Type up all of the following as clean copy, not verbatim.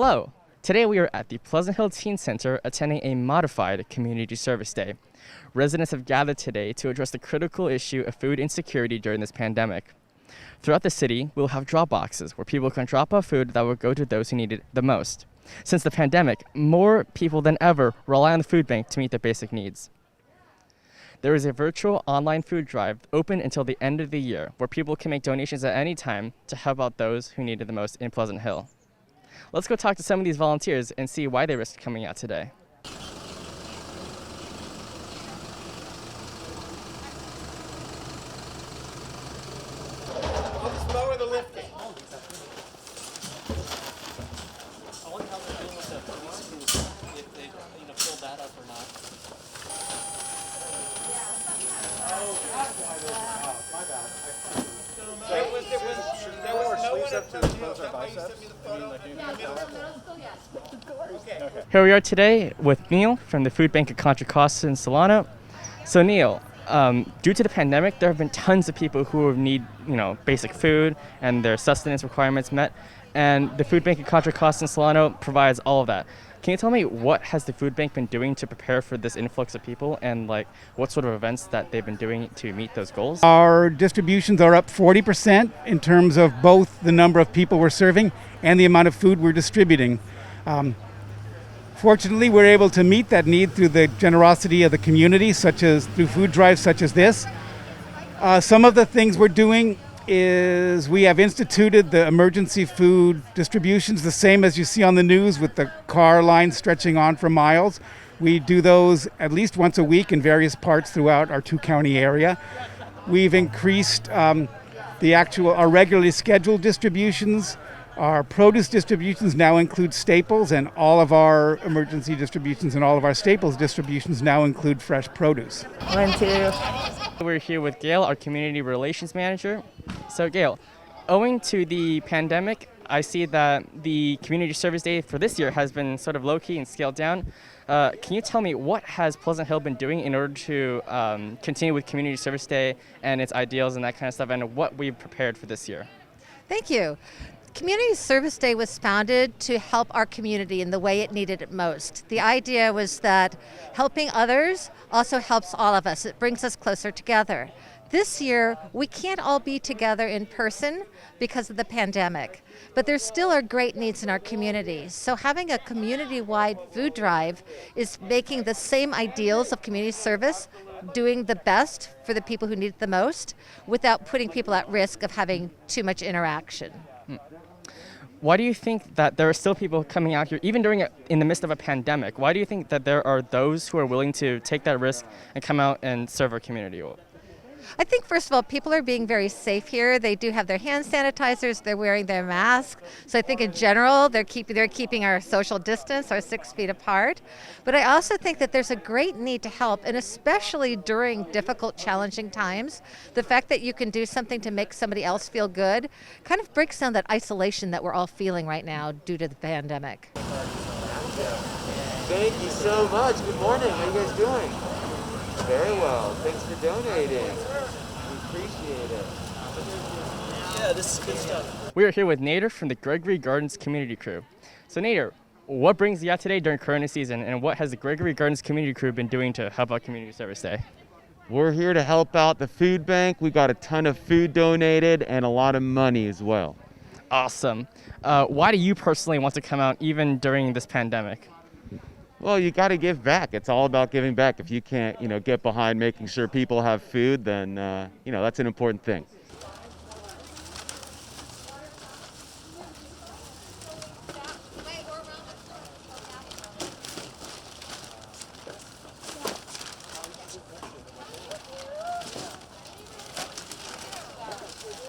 Hello! Today we are at the Pleasant Hill Teen Center attending a modified Community Service Day. Residents have gathered today to address the critical issue of food insecurity during this pandemic. Throughout the city, we'll have drop boxes where people can drop off food that will go to those who need it the most. Since the pandemic, more people than ever rely on the food bank to meet their basic needs. There is a virtual online food drive open until the end of the year where people can make donations at any time to help out those who need it the most in Pleasant Hill. Let's go talk to some of these volunteers and see why they risked coming out today. I'll just lower the lifting. I wonder how they're doing with the police crews, if they, fill that up or not. Oh, that's why there's my bad. There was no one at the Here we are today with Neil from the Food Bank of Contra Costa in Solano. So Neil, due to the pandemic, there have been tons of people who need, basic food and their sustenance requirements met, and the Food Bank of Contra Costa in Solano provides all of that. Can you tell me what has the food bank been doing to prepare for this influx of people, and what sort of events that they've been doing to meet those goals? Our distributions are up 40% in terms of both the number of people we're serving and the amount of food we're distributing. Fortunately, we're able to meet that need through the generosity of the community, such as through food drives such as this. Some of the things we're doing is we have instituted the emergency food distributions, the same as you see on the news with the car lines stretching on for miles. We do those at least once a week in various parts throughout our two-county area. We've increased our regularly scheduled distributions. Our produce distributions now include staples, and all of our emergency distributions and all of our staples distributions now include fresh produce. 1, 2. We're here with Gail, our Community Relations Manager. So Gail, owing to the pandemic, I see that the Community Service Day for this year has been sort of low-key and scaled down. Can you tell me what has Pleasant Hill been doing in order to continue with Community Service Day and its ideals and that kind of stuff, and what we've prepared for this year? Thank you. Community Service Day was founded to help our community in the way it needed it most. The idea was that helping others also helps all of us. It brings us closer together. This year, we can't all be together in person because of the pandemic, but there still are great needs in our community. So having a community-wide food drive is making the same ideals of community service, doing the best for the people who need it the most, without putting people at risk of having too much interaction. Why do you think that there are still people coming out here, even in the midst of a pandemic? Why do you think that there are those who are willing to take that risk and come out and serve our community? I think, first of all, people are being very safe here. They do have their hand sanitizers. They're wearing their masks. So I think in general, they're keeping our social distance, our 6 feet apart. But I also think that there's a great need to help, and especially during difficult, challenging times, the fact that you can do something to make somebody else feel good kind of breaks down that isolation that we're all feeling right now due to the pandemic. Thank you so much. Good morning. How are you guys doing? Very well. Thanks for donating. We appreciate it. Yeah, this is good stuff. We are here with Nader from the Gregory Gardens Community Crew. So Nader, what brings you out today during Corona season, and what has the Gregory Gardens Community Crew been doing to help out Community Service Day? We're here to help out the food bank. We got a ton of food donated and a lot of money as well. Awesome. Why do you personally want to come out even during this pandemic? Well, you got to give back. It's all about giving back. If you can't, get behind making sure people have food, then, that's an important thing.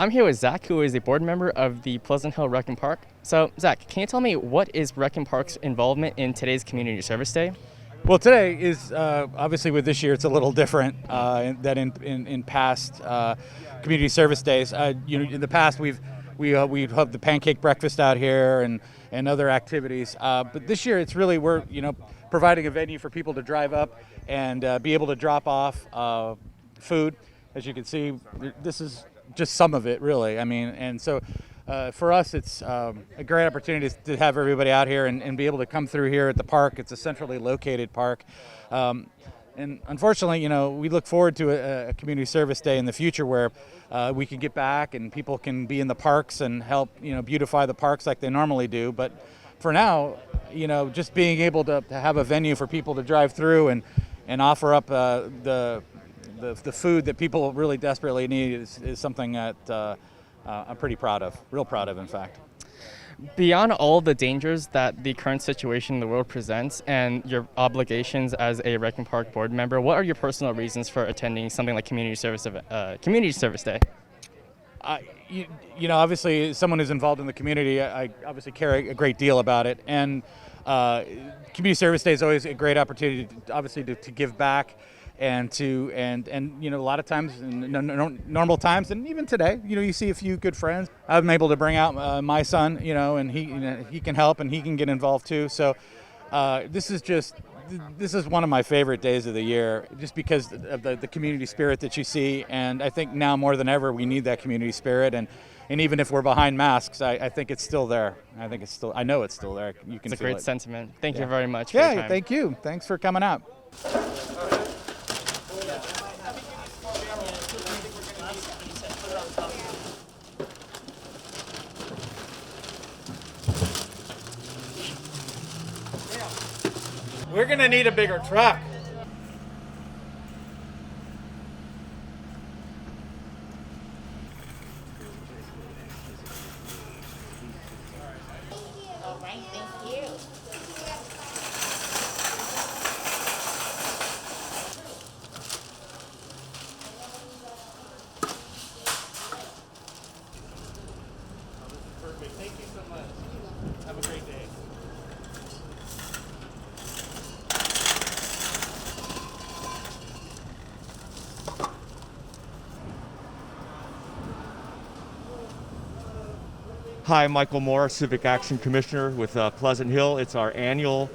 I'm here with Zach, who is a board member of the Pleasant Hill Rec and Park. So, Zach, can you tell me what is Rec and Park's involvement in today's Community Service Day? Well, today is obviously with this year it's a little different than in past community service days. In the past we've had the pancake breakfast out here and other activities, but this year it's really we're providing a venue for people to drive up and be able to drop off food. As you can see, this is just some of it, really. I mean, and so for us, it's a great opportunity to have everybody out here and be able to come through here at the park. It's a centrally located park. And unfortunately, we look forward to a community service day in the future where we can get back and people can be in the parks and help, beautify the parks like they normally do. But for now, just being able to have a venue for people to drive through and offer up the food that people really desperately need is something that I'm pretty proud of, real proud of, in fact. Beyond all the dangers that the current situation in the world presents and your obligations as a Rec and Park board member, what are your personal reasons for attending something like Community Service Day? Obviously, as someone who's involved in the community, I obviously care a great deal about it. And Community Service Day is always a great opportunity, to give back. And a lot of times, in normal times, and even today, you see a few good friends. I'm able to bring out my son, and he can help and he can get involved too. So this is one of my favorite days of the year, just because of the community spirit that you see. And I think now more than ever, we need that community spirit. And even if we're behind masks, I think it's still there. I know it's still there. You can It's a feel great it. sentiment. Thank you very much for your time. Thank you. Thanks for coming out. We're gonna need a bigger truck. All right, thank you. Perfect. Thank you so much. Have a great day. Hi, Michael Moore, Civic Action Commissioner with Pleasant Hill. It's our annual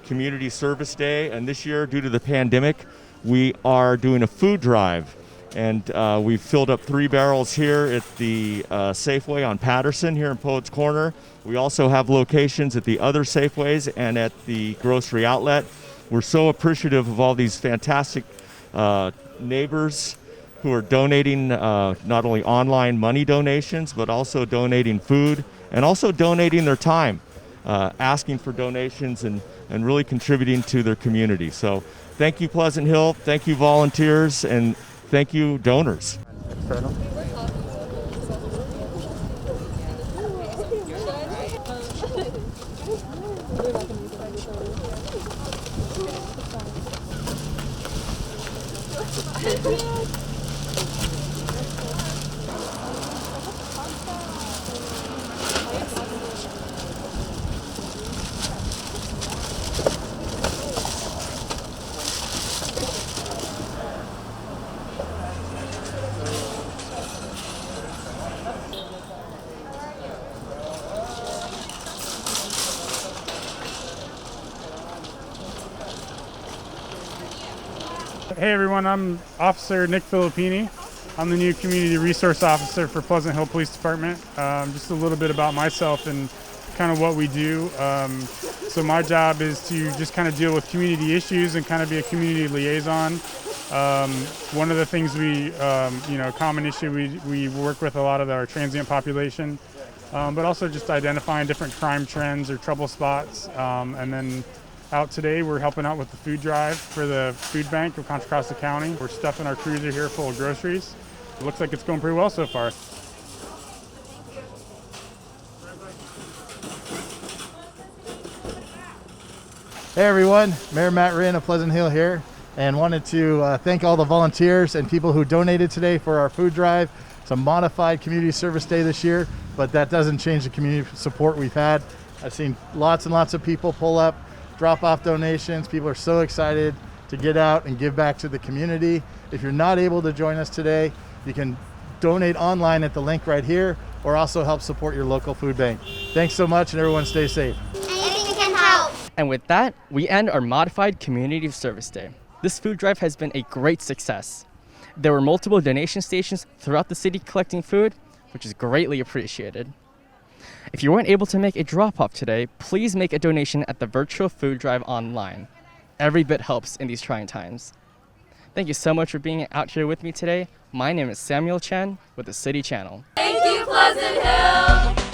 Community Service Day, and this year, due to the pandemic, we are doing a food drive. And we've filled up 3 barrels here at the Safeway on Patterson here in Poets Corner. We also have locations at the other Safeways and at the grocery outlet. We're so appreciative of all these fantastic neighbors who are donating not only online money donations, but also donating food and also donating their time, asking for donations and really contributing to their community. So thank you, Pleasant Hill. Thank you, volunteers, and thank you, donors. Hey everyone, I'm Officer Nick Filippini. I'm the new Community Resource Officer for Pleasant Hill Police Department. Just a little bit about myself and kind of what we do. So my job is to just kind of deal with community issues and kind of be a community liaison. One of the things common issue, we work with a lot of our transient population, but also just identifying different crime trends or trouble spots. And then out today, we're helping out with the food drive for the food bank of Contra Costa County. We're stuffing our cruiser here full of groceries. It looks like it's going pretty well so far. Hey everyone, Mayor Matt Rinn of Pleasant Hill here, and wanted to thank all the volunteers and people who donated today for our food drive. It's a modified community service day this year, but that doesn't change the community support we've had. I've seen lots and lots of people pull up, drop off donations. People are so excited to get out and give back to the community. If you're not able to join us today, you can donate online at the link right here, or also help support your local food bank. Thanks so much, and everyone stay safe. Anything can help. And with that, we end our modified Community Service Day. This food drive has been a great success. There were multiple donation stations throughout the city collecting food, which is greatly appreciated. If you weren't able to make a drop-off today, please make a donation at the virtual food drive online. Every bit helps in these trying times. Thank you so much for being out here with me today. My name is Samuel Chen with the City Channel. Thank you, Pleasant Hill!